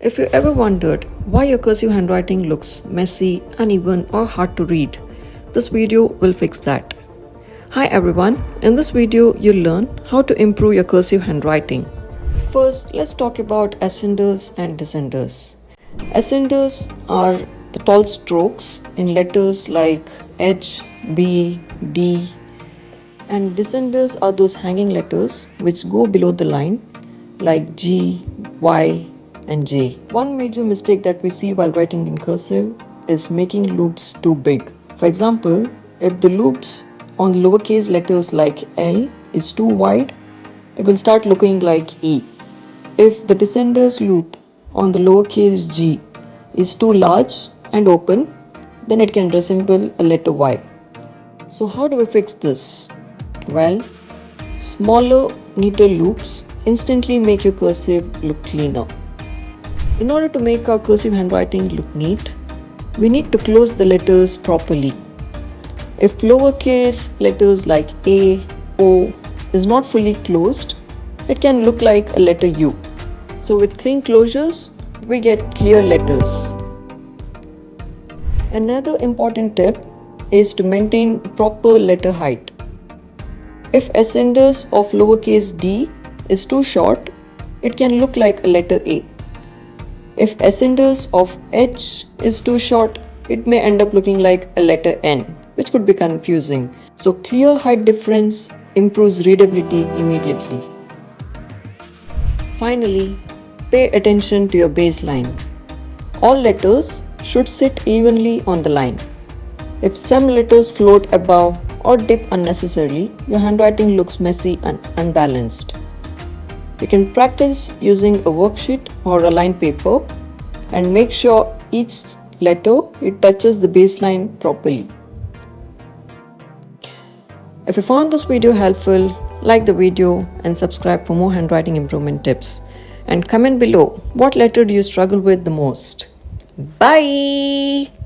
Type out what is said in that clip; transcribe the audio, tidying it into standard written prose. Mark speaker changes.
Speaker 1: If you ever wondered why your cursive handwriting looks messy, uneven, or hard to read, this video will fix that. Hi everyone, in this video you'll learn how to improve your cursive handwriting. First, let's talk about ascenders and descenders. Ascenders are the tall strokes in letters like H, B, D, and descenders are those hanging letters which go below the line like G, Y, and J. One major mistake that we see while writing in cursive is making loops too big. For example, if the loops on lowercase letters like L is too wide, it will start looking like E. If the descenders loop on the lowercase g is too large and open, then it can resemble a letter Y. So how do we fix this? Well, smaller, neater loops instantly make your cursive look cleaner. In order to make our cursive handwriting look neat, we need to close the letters properly. If lowercase letters like A, O is not fully closed, it can look like a letter U. So with clean closures, we get clear letters. Another important tip is to maintain proper letter height. If ascenders of lowercase d is too short, it can look like a letter A. If ascenders of H is too short, it may end up looking like a letter N, which could be confusing. So clear height difference improves readability immediately. Finally, pay attention to your baseline. All letters should sit evenly on the line. If some letters float above or dip unnecessarily, your handwriting looks messy and unbalanced. You can practice using a worksheet or a line paper and make sure each letter it touches the baseline properly. If you found this video helpful, like the video and subscribe for more handwriting improvement tips. And comment below what letter do you struggle with the most. Bye!